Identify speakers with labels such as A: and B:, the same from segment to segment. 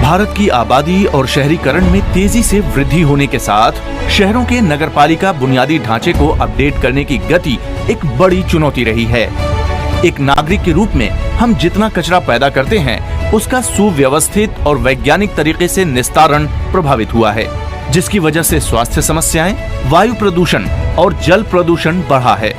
A: भारत की आबादी और शहरीकरण में तेजी से वृद्धि होने के साथ शहरों के नगरपालिका बुनियादी ढांचे को अपडेट करने की गति एक बड़ी चुनौती रही है। एक नागरिक के रूप में हम जितना कचरा पैदा करते हैं, उसका सुव्यवस्थित और वैज्ञानिक तरीके से निस्तारण प्रभावित हुआ है, जिसकी वजह से स्वास्थ्य समस्याएं, वायु प्रदूषण और जल प्रदूषण बढ़ा है।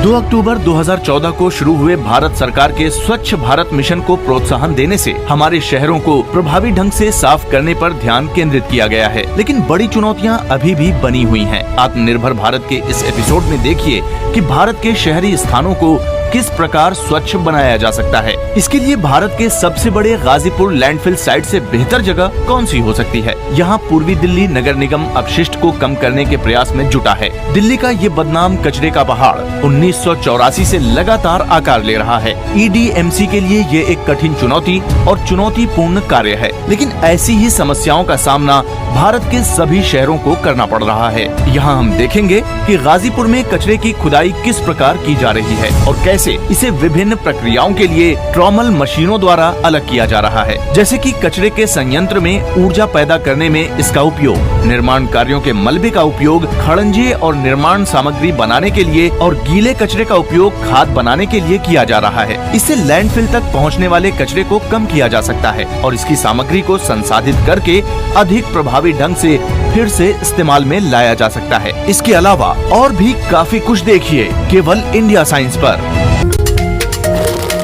A: 2 अक्टूबर 2014 को शुरू हुए भारत सरकार के स्वच्छ भारत मिशन को प्रोत्साहन देने से हमारे शहरों को प्रभावी ढंग से साफ करने पर ध्यान केंद्रित किया गया है, लेकिन बड़ी चुनौतियां अभी भी बनी हुई हैं। आत्मनिर्भर भारत के इस एपिसोड में देखिए कि भारत के शहरी स्थानों को किस प्रकार स्वच्छ बनाया जा सकता है। इसके लिए भारत के सबसे बड़े गाजीपुर लैंडफिल साइट से बेहतर जगह कौन सी हो सकती है। यहाँ पूर्वी दिल्ली नगर निगम अपशिष्ट को कम करने के प्रयास में जुटा है। दिल्ली का ये बदनाम कचरे का पहाड़ 1984 से लगातार आकार ले रहा है। EDMC के लिए ये एक कठिन चुनौती और चुनौतीपूर्ण कार्य है, लेकिन ऐसी ही समस्याओं का सामना भारत के सभी शहरों को करना पड़ रहा है। यहाँ हम देखेंगे कि गाजीपुर में कचरे की खुदाई किस प्रकार की जा रही है और कैसे इसे विभिन्न प्रक्रियाओं के लिए ट्रॉमल मशीनों द्वारा अलग किया जा रहा है, जैसे कि कचरे के संयंत्र में ऊर्जा पैदा करने में इसका उपयोग, निर्माण कार्यों के मलबे का उपयोग खड़ंजे और निर्माण सामग्री बनाने के लिए और गीले कचरे का उपयोग खाद बनाने के लिए किया जा रहा है। इससे लैंडफिल तक पहुँचने वाले कचरे को कम किया जा सकता है और इसकी सामग्री को संसाधित करके अधिक प्रभावी ढंग से फिर से इस्तेमाल में लाया जा सकता है। इसके अलावा और भी काफी कुछ देखिए केवल इंडिया साइंस पर।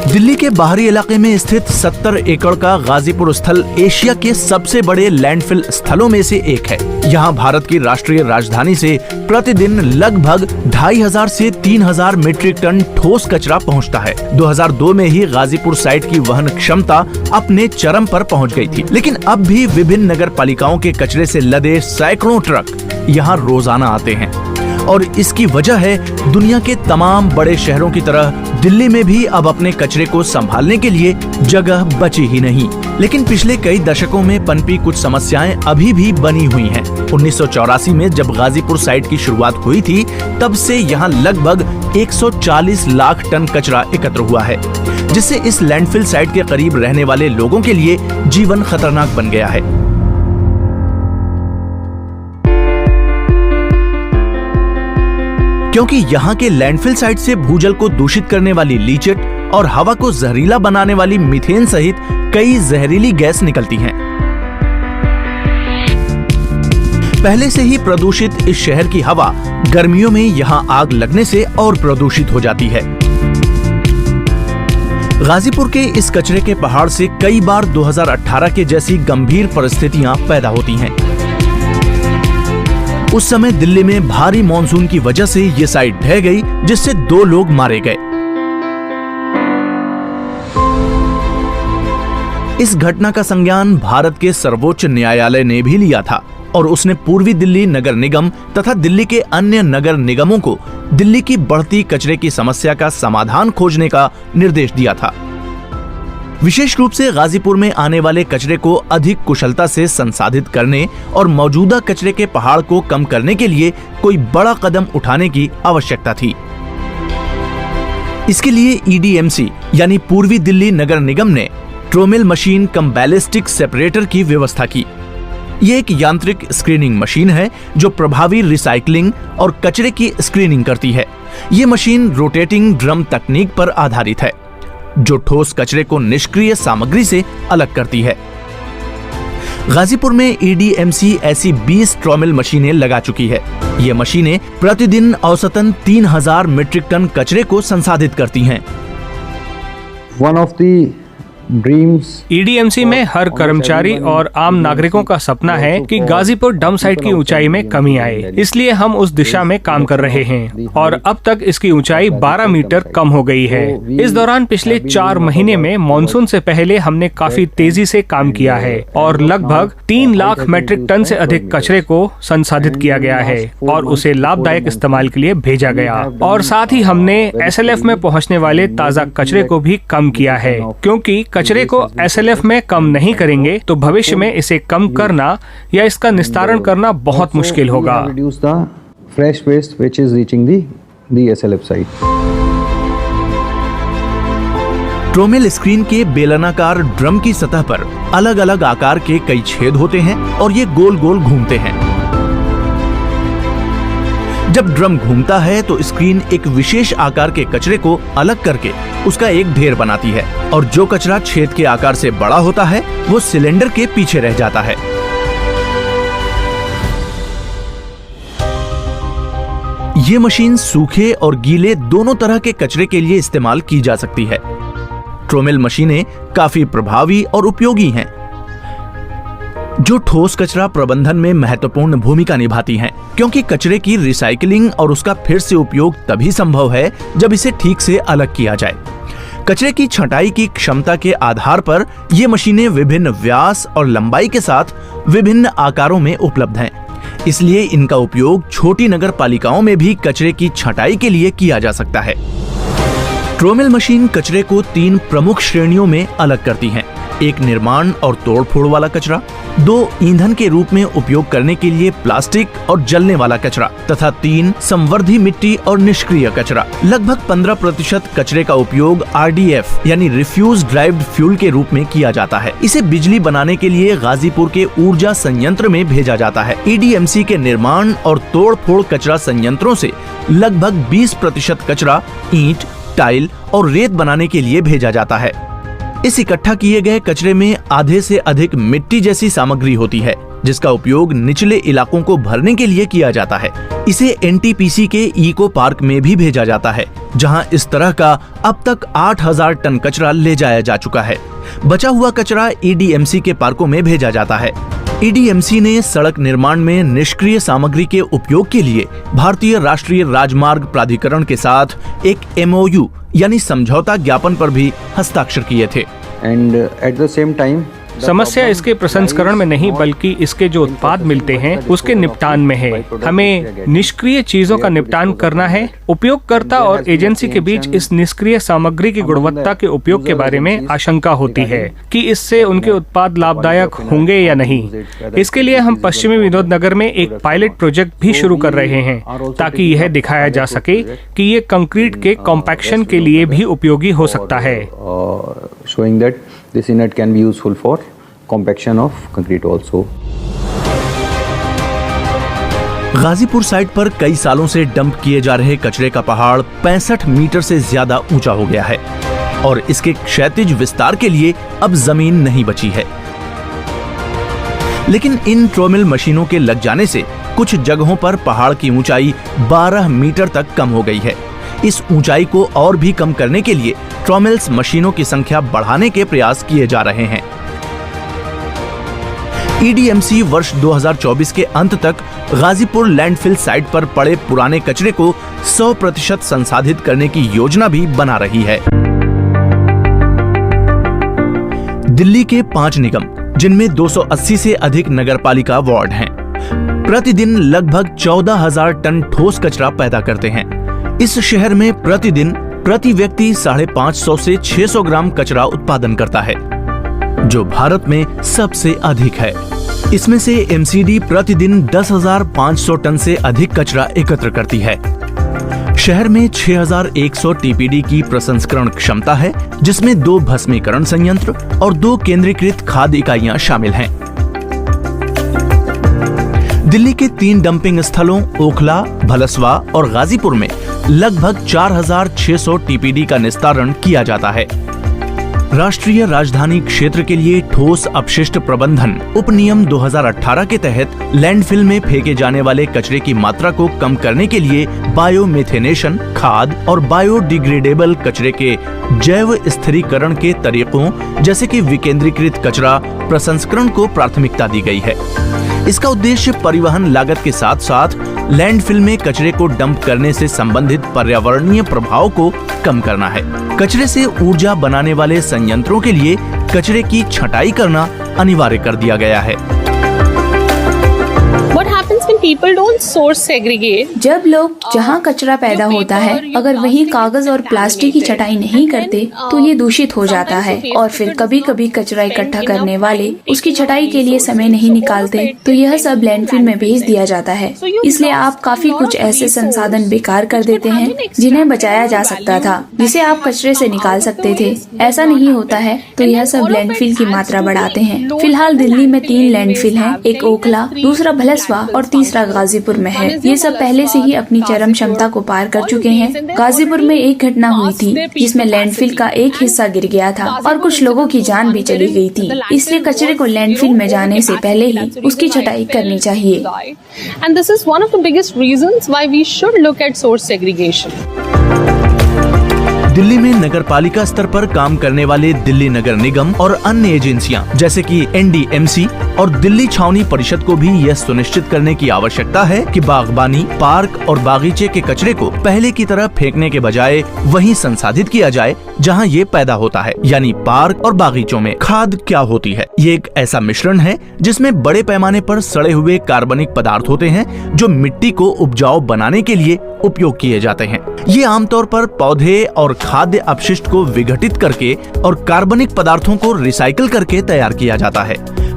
A: दिल्ली के बाहरी इलाके में स्थित 70 एकड़ का गाजीपुर स्थल एशिया के सबसे बड़े लैंडफिल स्थलों में से एक है। यहाँ भारत की राष्ट्रीय राजधानी से प्रतिदिन लगभग 2500 से 3000 मीट्रिक टन ठोस कचरा पहुँचता है। 2002 में ही गाजीपुर साइट की वहन क्षमता अपने चरम पर पहुँच गई थी, लेकिन अब भी विभिन्न नगर पालिकाओं के कचरे से लदे सैकड़ों ट्रक यहाँ रोजाना आते हैं और इसकी वजह है दुनिया के तमाम बड़े शहरों की तरह दिल्ली में भी अब अपने कचरे को संभालने के लिए जगह बची ही नहीं। लेकिन पिछले कई दशकों में पनपी कुछ समस्याएं अभी भी बनी हुई हैं। 1984 में जब गाजीपुर साइट की शुरुआत हुई थी, तब से यहाँ लगभग 140 लाख टन कचरा एकत्र हुआ है, जिससे इस लैंडफिल साइट के करीब रहने वाले लोगों के लिए जीवन खतरनाक बन गया है। क्योंकि यहाँ के लैंडफिल साइट से भूजल को दूषित करने वाली लीचेट और हवा को जहरीला बनाने वाली मीथेन सहित कई जहरीली गैस निकलती हैं। पहले से ही प्रदूषित इस शहर की हवा गर्मियों में यहाँ आग लगने से और प्रदूषित हो जाती है। गाजीपुर के इस कचरे के पहाड़ से कई बार 2018 के जैसी गंभीर परिस्थितियां पैदा होती हैं। उस समय दिल्ली में भारी मॉनसून की वजह से ये साइट ढह गई, जिससे 2 लोग मारे गए। इस घटना का संज्ञान भारत के सर्वोच्च न्यायालय ने भी लिया था और उसने पूर्वी दिल्ली नगर निगम तथा दिल्ली के अन्य नगर निगमों को दिल्ली की बढ़ती कचरे की समस्या का समाधान खोजने का निर्देश दिया था। विशेष रूप से गाजीपुर में आने वाले कचरे को अधिक कुशलता से संसाधित करने और मौजूदा कचरे के पहाड़ को कम करने के लिए कोई बड़ा कदम उठाने की आवश्यकता थी। इसके लिए EDMC यानी पूर्वी दिल्ली नगर निगम ने ट्रोमेल मशीन कम बैलिस्टिक सेपरेटर की व्यवस्था की। ये एक यांत्रिक स्क्रीनिंग मशीन है जो प्रभावी रिसाइकलिंग और कचरे की स्क्रीनिंग करती है। ये मशीन रोटेटिंग ड्रम तकनीक पर आधारित है, जो ठोस कचरे को निष्क्रिय सामग्री से अलग करती है। गाजीपुर में EDMC ऐसी 20 ट्रॉमेल मशीनें लगा चुकी है। ये मशीनें प्रतिदिन औसतन 3000 मीट्रिक टन कचरे को संसाधित करती हैं।
B: One of the
C: EDMC में हर कर्मचारी और आम नागरिकों का सपना है कि गाजीपुर डंप साइट की ऊंचाई में कमी आए, इसलिए हम उस दिशा में काम कर रहे हैं और अब तक इसकी ऊंचाई 12 मीटर कम हो गई है। इस दौरान पिछले 4 महीने में मॉनसून से पहले हमने काफी तेजी से काम किया है और लगभग 3 लाख मीट्रिक टन से अधिक कचरे को संसाधित किया गया है और उसे लाभदायक इस्तेमाल के लिए भेजा गया। और साथ ही हमने SLF में पहुँचने वाले ताज़ा कचरे को भी कम किया है, क्योंकि कचरे को SLF में कम नहीं करेंगे तो भविष्य में इसे कम करना या इसका निस्तारण करना बहुत मुश्किल होगा।
B: fresh waste which is reaching the SLF site.
A: Trommel screen के बेलनाकार ड्रम की सतह पर अलग अलग आकार के कई छेद होते हैं और ये गोल गोल घूमते हैं। जब ड्रम घूमता है तो स्क्रीन एक विशेष आकार के कचरे को अलग करके उसका एक ढेर बनाती है और जो कचरा छेद के आकार से बड़ा होता है वो सिलेंडर के पीछे रह जाता है। ये मशीन सूखे और गीले दोनों तरह के कचरे के लिए इस्तेमाल की जा सकती है। ट्रोमेल मशीनें काफी प्रभावी और उपयोगी हैं, जो ठोस कचरा प्रबंधन में महत्वपूर्ण भूमिका निभाती हैं, क्योंकि कचरे की रिसाइकलिंग और उसका फिर से उपयोग तभी संभव है जब इसे ठीक से अलग किया जाए। कचरे की छंटाई की क्षमता के आधार पर ये मशीनें विभिन्न व्यास और लंबाई के साथ विभिन्न आकारों में उपलब्ध हैं। इसलिए इनका उपयोग छोटी नगर पालिकाओं में भी कचरे की छंटाई के लिए किया जा सकता है। ट्रोमेल मशीन कचरे को 3 प्रमुख श्रेणियों में अलग करती हैं। एक निर्माण और तोड़फोड़ वाला कचरा, 2 ईंधन के रूप में उपयोग करने के लिए प्लास्टिक और जलने वाला कचरा तथा 3 संवर्धी मिट्टी और निष्क्रिय कचरा। लगभग 15% कचरे का उपयोग RDF यानी रिफ्यूज ड्राइव्ड फ्यूल के रूप में किया जाता है। इसे बिजली बनाने के लिए गाजीपुर के ऊर्जा संयंत्र में भेजा जाता है। EDMC के निर्माण और तोड़फोड़ कचरा संयंत्रों से लगभग 20% कचरा ईंट, टाइल और रेत बनाने के लिए भेजा जाता है। इस इकट्ठा किए गए कचरे में आधे से अधिक मिट्टी जैसी सामग्री होती है, जिसका उपयोग निचले इलाकों को भरने के लिए किया जाता है। इसे NTPC के इको पार्क में भी भेजा जाता है, जहां इस तरह का अब तक 8000 टन कचरा ले जाया जा चुका है। बचा हुआ कचरा EDMC के पार्कों में भेजा जाता है। EDMC ने सड़क निर्माण में निष्क्रिय सामग्री के उपयोग के लिए भारतीय राष्ट्रीय राजमार्ग प्राधिकरण के साथ एक MOU यानी समझौता ज्ञापन पर भी हस्ताक्षर किए थे।
B: And at the same time,
C: समस्या इसके प्रसंस्करण में नहीं बल्कि इसके जो उत्पाद मिलते हैं उसके निपटान में है। हमें निष्क्रिय चीजों का निपटान करना है। उपयोगकर्ता और एजेंसी के बीच इस निष्क्रिय सामग्री की गुणवत्ता के उपयोग के बारे में आशंका होती है कि इससे उनके उत्पाद लाभदायक होंगे या नहीं। इसके लिए हम पश्चिमी विनोदनगर में एक पायलट प्रोजेक्ट भी शुरू कर रहे हैं ताकि यह दिखाया जा सके कि ये कंक्रीट के कॉम्पैक्शन के लिए भी उपयोगी हो सकता है।
B: showing that this inert can be useful for compaction of concrete also.
A: Ghazipur site पर कई सालों से डंप किए जा रहे कचरे का पहाड़ 65 मीटर से ज्यादा ऊंचा हो गया है और इसके क्षैतिज विस्तार के लिए अब जमीन नहीं बची है। लेकिन इन ट्रोमेल मशीनों के लग जाने से कुछ जगहों पर पहाड़ की ऊंचाई 12 मीटर तक कम हो गई है। इस ऊंचाई को और भी कम करने के लिए ट्रोमेल्स मशीनों की संख्या बढ़ाने के प्रयास किए जा रहे हैं। EDMC वर्ष 2024 के अंत तक गाजीपुर लैंडफिल साइट पर पड़े पुराने कचरे को 100% संसाधित करने की योजना भी बना रही है। दिल्ली के 5 निगम, जिनमें 280 से अधिक नगरपालिका वार्ड हैं, प्रतिदिन लगभग 14,000 टन ठोस कचरा पैदा करते हैं। इस शहर में प्रतिदिन प्रति व्यक्ति 550 से 600 ग्राम कचरा उत्पादन करता है, जो भारत में सबसे अधिक है। इसमें से MCD प्रतिदिन 10,500 टन से अधिक कचरा एकत्र करती है। शहर में 6,100 TPD की प्रसंस्करण क्षमता है, जिसमें 2 भस्मीकरण संयंत्र और 2 केंद्रीकृत खाद्य इकाइयां शामिल हैं। दिल्ली के 3 डंपिंग स्थलों ओखला, भलसवा और गाजीपुर में लगभग 4,600 TPD का निस्तारण किया जाता है। राष्ट्रीय राजधानी क्षेत्र के लिए ठोस अपशिष्ट प्रबंधन उपनियम 2018 के तहत लैंडफिल में फेंके जाने वाले कचरे की मात्रा को कम करने के लिए बायोमेथेनेशन, खाद और बायोडिग्रेडेबल कचरे के जैव स्थिरीकरण के तरीकों जैसे कि विकेंद्रीकृत कचरा प्रसंस्करण को प्राथमिकता दी गई है। इसका उद्देश्य परिवहन लागत के साथ साथ लैंडफिल में कचरे को डंप करने से संबंधित पर्यावरणीय प्रभाव को कम करना है। कचरे से ऊर्जा बनाने वाले संयंत्रों के लिए कचरे की छंटाई करना अनिवार्य कर दिया गया है।
D: What happens when people don't source segregate,
E: जब लोग जहाँ कचरा पैदा होता है अगर वही कागज और प्लास्टिक की छटाई नहीं करते तो ये दूषित हो जाता है। और फिर कभी कभी कचरा इकट्ठा करने वाले उसकी छटाई के लिए समय नहीं निकालते तो यह सब लैंडफिल में भेज दिया जाता है। इसलिए आप काफी कुछ ऐसे संसाधन बेकार कर देते हैं जिन्हें बचाया जा सकता था, जिसे आप कचरे से निकाल सकते थे। ऐसा नहीं होता है तो यह सब लैंडफिल की मात्रा बढ़ाते हैं। फिलहाल दिल्ली में 3 लैंडफिल हैं, एक ओखला, दूसरा भलसवा और तीसरा गाजीपुर में है। ये सब पहले से ही अपनी चरम क्षमता को पार कर चुके हैं। गाजीपुर में एक घटना हुई थी जिसमें लैंडफिल का एक हिस्सा गिर गया था और कुछ लोगों की जान भी चली गई थी। इसलिए कचरे को लैंडफिल में जाने से पहले ही उसकी छटाई करनी चाहिए।
D: and this is one of the biggest reasons why we should look at source segregation.
A: Delhi में नगर पालिका स्तर पर काम करने वाले दिल्ली नगर निगम और अन्य एजेंसियां जैसे कि NDMC और दिल्ली छावनी परिषद को भी यह सुनिश्चित करने की आवश्यकता है कि बागबानी, पार्क और बागीचे के कचरे को पहले की तरह फेंकने के बजाय वहीं संसाधित किया जाए जहां ये पैदा होता है। यानी पार्क और बागीचों में खाद क्या होती है? ये एक ऐसा मिश्रण है जिसमें बड़े पैमाने पर सड़े हुए कार्बनिक पदार्थ होते हैं जो मिट्टी को उपजाऊ बनाने के लिए उपयोग किए जाते हैं। ये आमतौर पर पौधे और खाद्य अपशिष्ट को विघटित करके और कार्बनिक पदार्थों को रिसाइकिल करके तैयार किया जाता है।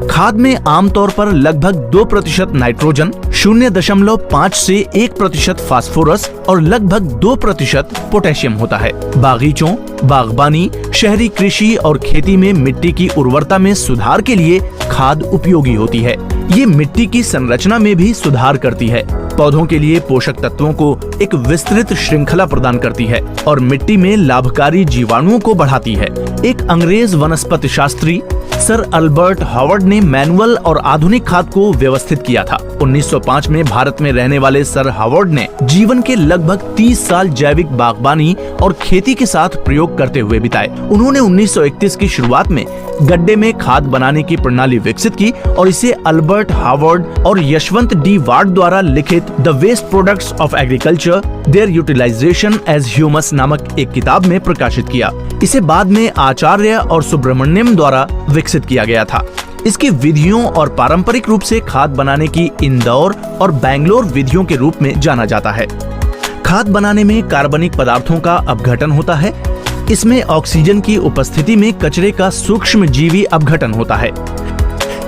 A: खाद में आमतौर पर लगभग 2% नाइट्रोजन, 0.5 से 1% फास्फोरस और लगभग 2% पोटेशियम होता है। बागीचों, बागबानी, शहरी कृषि और खेती में मिट्टी की उर्वरता में सुधार के लिए खाद उपयोगी होती है। ये मिट्टी की संरचना में भी सुधार करती है, पौधों के लिए पोषक तत्वों को एक विस्तृत श्रृंखला प्रदान करती है और मिट्टी में लाभकारी जीवाणुओं को बढ़ाती है। एक अंग्रेज वनस्पति शास्त्री सर अल्बर्ट हावर्ड ने मैनुअल और आधुनिक खाद को व्यवस्थित किया था। 1905 में भारत में रहने वाले सर हावर्ड ने जीवन के लगभग 30 साल जैविक बागबानी और खेती के साथ प्रयोग करते हुए बिताए। उन्होंने 1931 की शुरुआत में गड्ढे में खाद बनाने की प्रणाली विकसित की और इसे अल्बर्ट हावर्ड और यशवंत डी वार्ड द्वारा लिखित the waste products of agriculture, their utilisation as humus नामक एक किताब में प्रकाशित किया। इसे बाद में आचार्य और सुब्रमण्यम द्वारा विकसित किया गया था। इसकी विधियों और पारंपरिक रूप से खाद बनाने की इंदौर और बेंगलोर विधियों के रूप में जाना जाता है। खाद बनाने में कार्बनिक पदार्थों का अपघटन होता है। इसमें ऑक्सीजन की उपस्थिति में कचरे का सूक्ष्म जीवी अपघटन होता है।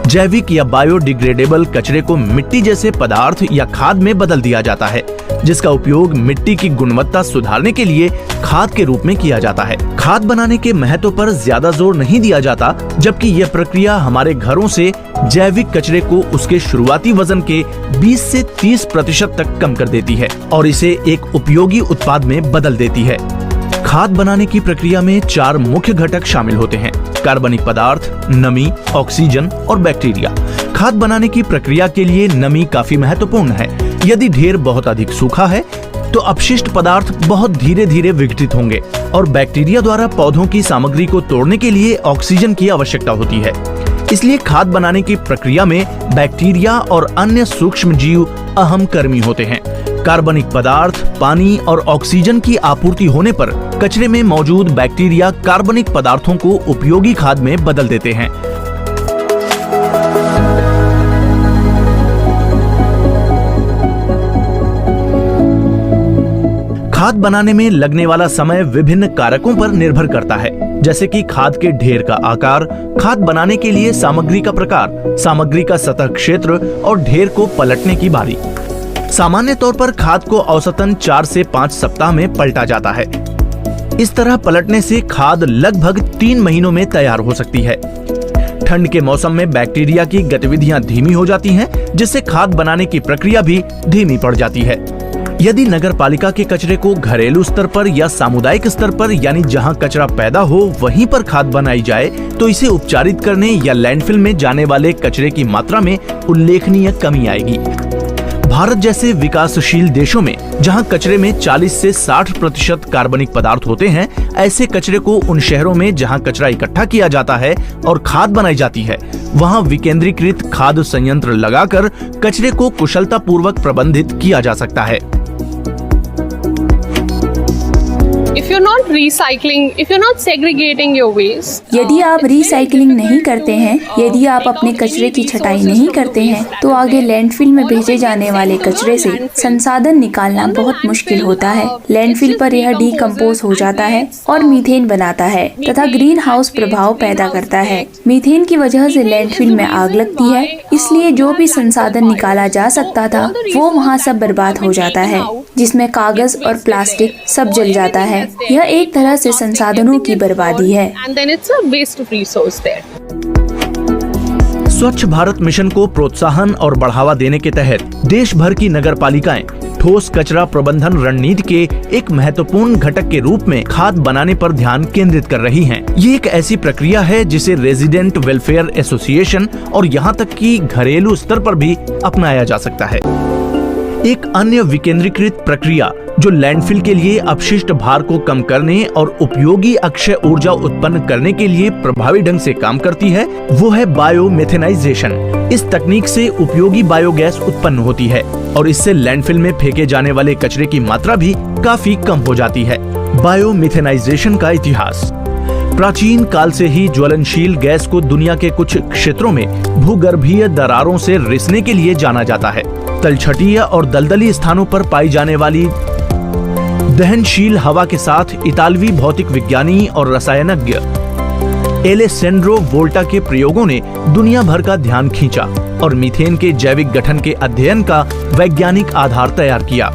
A: जैविक या बायोडिग्रेडेबल कचरे को मिट्टी जैसे पदार्थ या खाद में बदल दिया जाता है, जिसका उपयोग मिट्टी की गुणवत्ता सुधारने के लिए खाद के रूप में किया जाता है। खाद बनाने के महत्व पर ज्यादा जोर नहीं दिया जाता, जबकि यह प्रक्रिया हमारे घरों से जैविक कचरे को उसके शुरुआती वजन के 20 से 30% तक कम कर देती है और इसे एक उपयोगी उत्पाद में बदल देती है। खाद बनाने की प्रक्रिया में 4 मुख्य घटक शामिल होते हैं: कार्बनिक पदार्थ, नमी, ऑक्सीजन और बैक्टीरिया। खाद बनाने की प्रक्रिया के लिए नमी काफी महत्वपूर्ण है। यदि ढेर बहुत अधिक सूखा है तो अपशिष्ट पदार्थ बहुत धीरे धीरे विघटित होंगे और बैक्टीरिया द्वारा पौधों की सामग्री को तोड़ने के लिए ऑक्सीजन की आवश्यकता होती है। इसलिए खाद बनाने की प्रक्रिया में बैक्टीरिया और अन्य सूक्ष्म जीव अहम कर्मी होते हैं। कार्बनिक पदार्थ, पानी और ऑक्सीजन की आपूर्ति होने पर कचरे में मौजूद बैक्टीरिया कार्बनिक पदार्थों को उपयोगी खाद में बदल देते हैं। खाद बनाने में लगने वाला समय विभिन्न कारकों पर निर्भर करता है, जैसे कि खाद के ढेर का आकार, खाद बनाने के लिए सामग्री का प्रकार, सामग्री का सतह क्षेत्र और ढेर को पलटने की बारी। सामान्य तौर पर खाद को औसतन 4 से 5 सप्ताह में पलटा जाता है। इस तरह पलटने से खाद लगभग 3 महीनों में तैयार हो सकती है। ठंड के मौसम में बैक्टीरिया की गतिविधियां धीमी हो जाती हैं, जिससे खाद बनाने की प्रक्रिया भी धीमी पड़ जाती है। यदि नगर पालिका के कचरे को घरेलू स्तर पर या सामुदायिक स्तर पर, यानी जहां कचरा पैदा हो वहीं पर खाद बनाई जाए, तो इसे उपचारित करने या लैंडफिल में जाने वाले कचरे की मात्रा में उल्लेखनीय कमी आएगी। भारत जैसे विकासशील देशों में जहां कचरे में 40 से 60% कार्बनिक पदार्थ होते हैं, ऐसे कचरे को उन शहरों में जहां कचरा इकट्ठा किया जाता है और खाद बनाई जाती है, वहां विकेंद्रीकृत खाद संयंत्र लगाकर कचरे को कुशलतापूर्वक प्रबंधित किया जा सकता है।
D: If you're not recycling, if you're not segregating your waste,
E: यदि आप रिसाइकलिंग नहीं करते हैं, यदि आप अपने कचरे की छटाई नहीं करते हैं, तो आगे लैंडफिल में भेजे जाने वाले कचरे से संसाधन निकालना बहुत मुश्किल होता है। लैंडफिल पर यह डीकम्पोज हो जाता है और मीथेन बनाता है तथा ग्रीन हाउस प्रभाव पैदा करता है। मीथेन की वजह से लैंडफिल में आग लगती है, इसलिए जो भी संसाधन निकाला जा सकता था वो वहाँ सब बर्बाद हो जाता है, जिसमें कागज और प्लास्टिक सब जल जाता है। यह एक तरह से संसाधनों की बर्बादी है।
D: and then it's a waste of resource there.
A: स्वच्छ भारत मिशन को प्रोत्साहन और बढ़ावा देने के तहत देश भर की नगर पालिकाएं ठोस कचरा प्रबंधन रणनीति के एक महत्वपूर्ण घटक के रूप में खाद बनाने पर ध्यान केंद्रित कर रही हैं। ये एक ऐसी प्रक्रिया है जिसे रेजिडेंट वेलफेयर एसोसिएशन और यहाँ तक कि घरेलू स्तर पर भी अपनाया जा सकता है। एक अन्य विकेंद्रीकृत प्रक्रिया जो लैंडफिल के लिए अपशिष्ट भार को कम करने और उपयोगी अक्षय ऊर्जा उत्पन्न करने के लिए प्रभावी ढंग से काम करती है, वो है बायोमेथेनाइजेशन। इस तकनीक से उपयोगी बायोगैस उत्पन्न होती है और इससे लैंडफिल में फेंके जाने वाले कचरे की मात्रा भी काफी कम हो जाती है। बायोमेथेनाइजेशन का इतिहास प्राचीन काल से ही ज्वलनशील गैस को दुनिया के कुछ क्षेत्रों में भूगर्भीय दरारों से रिसने के लिए जाना जाता है। तलछटीय और दलदली स्थानों पर पाई जाने वाली दहनशील हवा के साथ इतालवी भौतिक विज्ञानी और रसायनज्ञ एलेसेंड्रो वोल्टा के प्रयोगों ने दुनिया भर का ध्यान खींचा और मीथेन के जैविक गठन के अध्ययन का वैज्ञानिक आधार तैयार किया।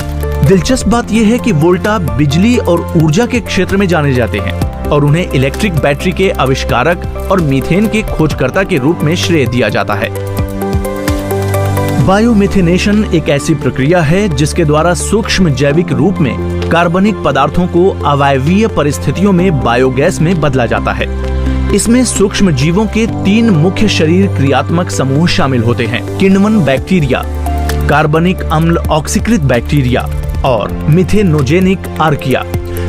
A: दिलचस्प बात यह है कि वोल्टा बिजली और ऊर्जा के क्षेत्र में जाने जाते हैं और उन्हें इलेक्ट्रिक बैटरी के आविष्कारक और मीथेन के खोजकर्ता के रूप में श्रेय दिया जाता है। बायोमिथेनेशन एक ऐसी प्रक्रिया है जिसके द्वारा सूक्ष्म जैविक रूप में कार्बनिक पदार्थों को अवायवीय परिस्थितियों में बायोगैस में बदला जाता है। इसमें सूक्ष्म जीवों के 3 मुख्य शरीर क्रियात्मक समूह शामिल होते हैं: किण्वन बैक्टीरिया, कार्बनिक अम्ल ऑक्सीकृत बैक्टीरिया और मिथेनोजेनिक आर्किया।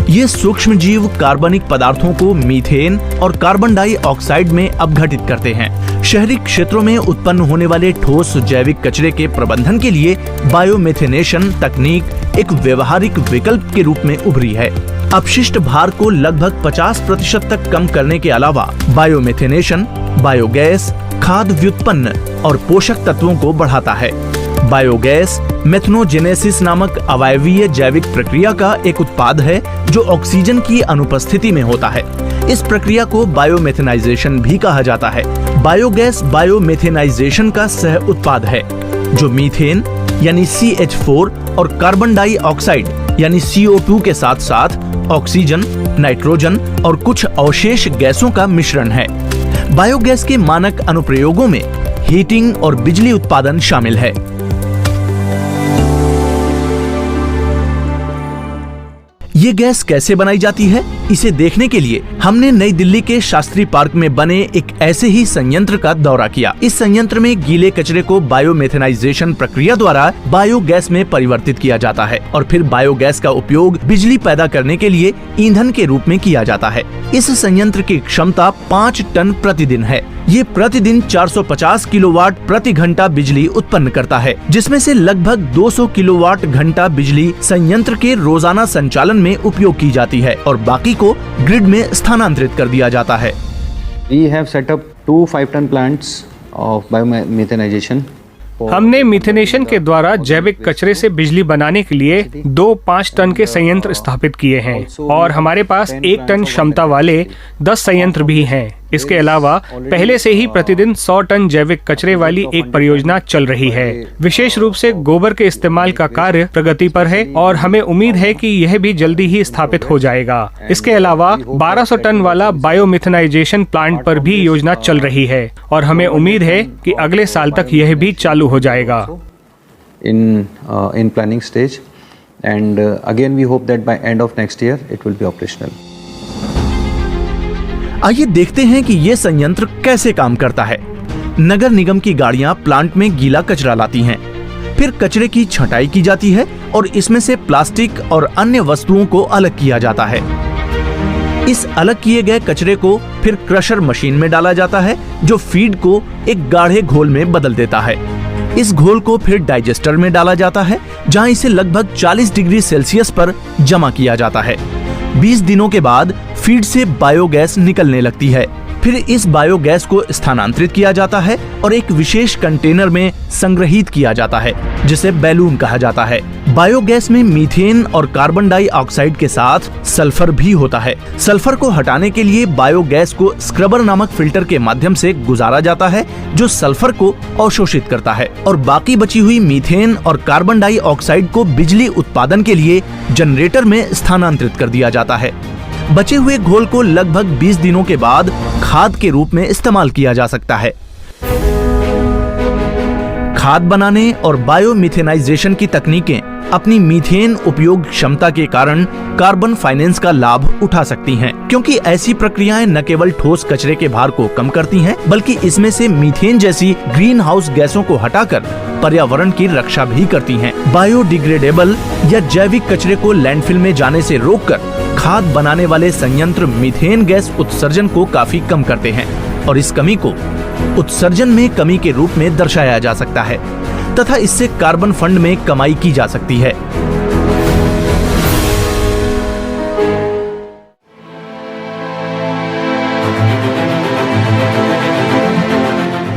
A: ये सूक्ष्म जीव कार्बनिक पदार्थों को मीथेन और कार्बन डाइऑक्साइड में अपघटित करते हैं। शहरी क्षेत्रों में उत्पन्न होने वाले ठोस जैविक कचरे के प्रबंधन के लिए बायोमेथेनेशन तकनीक एक व्यवहारिक विकल्प के रूप में उभरी है। अपशिष्ट भार को लगभग 50% तक कम करने के अलावा बायोमेथेनेशन बायोगैस, खाद व्युत्पन्न और पोषक तत्वों को बढ़ाता है। बायोगैस मेथनोजेनेसिस नामक अवायवीय जैविक प्रक्रिया का एक उत्पाद है जो ऑक्सीजन की अनुपस्थिति में होता है। इस प्रक्रिया को बायोमेथेनाइजेशन भी कहा जाता है। बायोगैस बायोमेथेनाइजेशन का सह उत्पाद है जो मीथेन यानी CH4 और कार्बन डाइऑक्साइड यानी CO2 के साथ साथ ऑक्सीजन, नाइट्रोजन और कुछ अवशेष गैसों का मिश्रण है। बायोगैस के मानक अनुप्रयोगों में हीटिंग और बिजली उत्पादन शामिल है। ये गैस कैसे बनाई जाती है, इसे देखने के लिए हमने नई दिल्ली के शास्त्री पार्क में बने एक ऐसे ही संयंत्र का दौरा किया। इस संयंत्र में गीले कचरे को बायोमेथेनाइजेशन प्रक्रिया द्वारा बायोगैस में परिवर्तित किया जाता है और फिर बायोगैस का उपयोग बिजली पैदा करने के लिए ईंधन के रूप में किया जाता है। इस संयंत्र की क्षमता 5 टन प्रतिदिन है। ये प्रतिदिन 450 किलोवाट प्रति घंटा बिजली उत्पन्न करता है, जिसमें से लगभग 200 किलोवाट घंटा बिजली संयंत्र के रोजाना संचालन में उपयोग की जाती है और बाकी को ग्रिड में स्थानांतरित कर दिया जाता है।
B: We have set up 2 5-ton plants of biomethanization.
C: हमने मिथेनेशन के द्वारा जैविक कचरे से बिजली बनाने के लिए 2 5 टन के संयंत्र स्थापित किए हैं और हमारे पास 1 टन क्षमता वाले 10 संयंत्र भी हैं। इसके अलावा पहले से ही प्रतिदिन 100 टन जैविक कचरे वाली एक परियोजना चल रही है। विशेष रूप से गोबर के इस्तेमाल का कार्य प्रगति पर है और हमें उम्मीद है कि यह भी जल्दी ही स्थापित हो जाएगा। इसके अलावा 1200 टन वाला बायोमिथेनाइजेशन प्लांट पर भी योजना चल रही है और हमें उम्मीद है कि अगले साल तक यह भी चालू हो जाएगा।
B: In planning stage and again we hope that by end of next year it will be operational.
A: आइए देखते हैं कि ये संयंत्र कैसे काम करता है। नगर निगम की गाड़ियां प्लांट में गीला कचरा लाती हैं, फिर कचरे की छंटाई की जाती है और इसमें से प्लास्टिक और अन्य वस्तुओं को अलग किया जाता है। इस अलग किए गए कचरे को फिर क्रशर मशीन में डाला जाता है जो फीड को एक गाढ़े घोल में बदल देता है। इस घोल को फिर डाइजेस्टर में डाला जाता है जहां इसे लगभग 40 डिग्री सेल्सियस पर जमा किया जाता है। 20 दिनों के बाद फीड से बायोगैस निकलने लगती है। फिर इस बायोगैस को स्थानांतरित किया जाता है और एक विशेष कंटेनर में संग्रहित किया जाता है, जिसे बैलून कहा जाता है। बायोगैस में मीथेन और कार्बन डाइऑक्साइड के साथ सल्फर भी होता है। सल्फर को हटाने के लिए बायोगैस को स्क्रबर नामक फिल्टर के माध्यम से गुजारा जाता है, जो सल्फर को अवशोषित करता है और बाकी बची हुई मीथेन और कार्बन डाइऑक्साइड को बिजली उत्पादन के लिए जनरेटर में स्थानांतरित कर दिया जाता है। बचे हुए घोल को लगभग 20 दिनों के बाद खाद के रूप में इस्तेमाल किया जा सकता है। खाद बनाने और बायोमिथेनाइजेशन की तकनीकें अपनी मीथेन उपयोग क्षमता के कारण कार्बन फाइनेंस का लाभ उठा सकती हैं, क्योंकि ऐसी प्रक्रियाएं न केवल ठोस कचरे के भार को कम करती हैं, बल्कि इसमें से मीथेन जैसी ग्रीन हाउस गैसों को हटाकर पर्यावरण की रक्षा भी करती हैं। बायोडिग्रेडेबल या जैविक कचरे को लैंडफिल में जाने से रोककर खाद बनाने वाले संयंत्र मीथेन गैस उत्सर्जन को काफी कम करते हैं और इस कमी को उत्सर्जन में कमी के रूप में दर्शाया जा सकता है तथा इससे कार्बन फंड में कमाई की जा सकती है।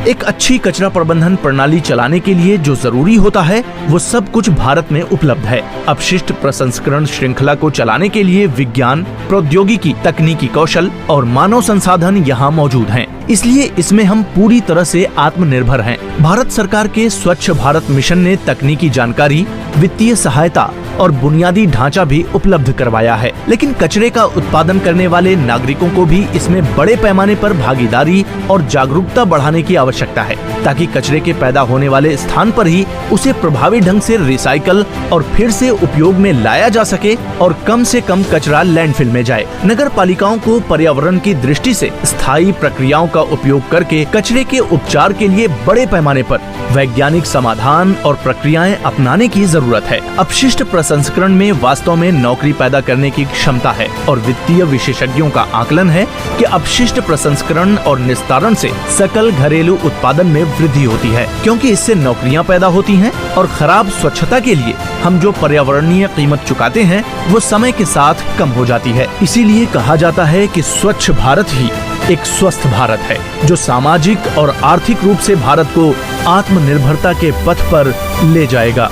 A: एक अच्छी कचरा प्रबंधन प्रणाली चलाने के लिए जो जरूरी होता है वो सब कुछ भारत में उपलब्ध है। अपशिष्ट प्रसंस्करण श्रृंखला को चलाने के लिए विज्ञान, प्रौद्योगिकी, तकनीकी कौशल और मानव संसाधन यहाँ मौजूद हैं। इसलिए इसमें हम पूरी तरह से आत्मनिर्भर हैं। भारत सरकार के स्वच्छ भारत मिशन ने तकनीकी जानकारी, वित्तीय सहायता और बुनियादी ढांचा भी उपलब्ध करवाया है, लेकिन कचरे का उत्पादन करने वाले नागरिकों को भी इसमें बड़े पैमाने पर भागीदारी और जागरूकता बढ़ाने की आवश्यकता है, ताकि कचरे के पैदा होने वाले स्थान पर ही उसे प्रभावी ढंग से रिसाइकल और फिर से उपयोग में लाया जा सके और कम से कम कचरा लैंडफिल में जाए। नगर पालिकाओं को पर्यावरण की दृष्टि से स्थायी प्रक्रियाओं का उपयोग करके कचरे के उपचार के लिए बड़े पैमाने पर वैज्ञानिक समाधान और प्रक्रियाएं अपनाने की जरूरत है। अपशिष्ट प्रसंस्करण में वास्तव में नौकरी पैदा करने की क्षमता है और वित्तीय विशेषज्ञों का आकलन है कि अपशिष्ट प्रसंस्करण और निस्तारण से सकल घरेलू उत्पादन में वृद्धि होती है, क्योंकि इससे नौकरियां पैदा होती हैं और खराब स्वच्छता के लिए हम जो पर्यावरणीय कीमत चुकाते हैं वो समय के साथ कम हो जाती है। इसीलिए कहा जाता है कि स्वच्छ भारत ही एक स्वस्थ भारत है, जो सामाजिक और आर्थिक रूप से भारत को आत्मनिर्भरता के पथ पर ले जाएगा।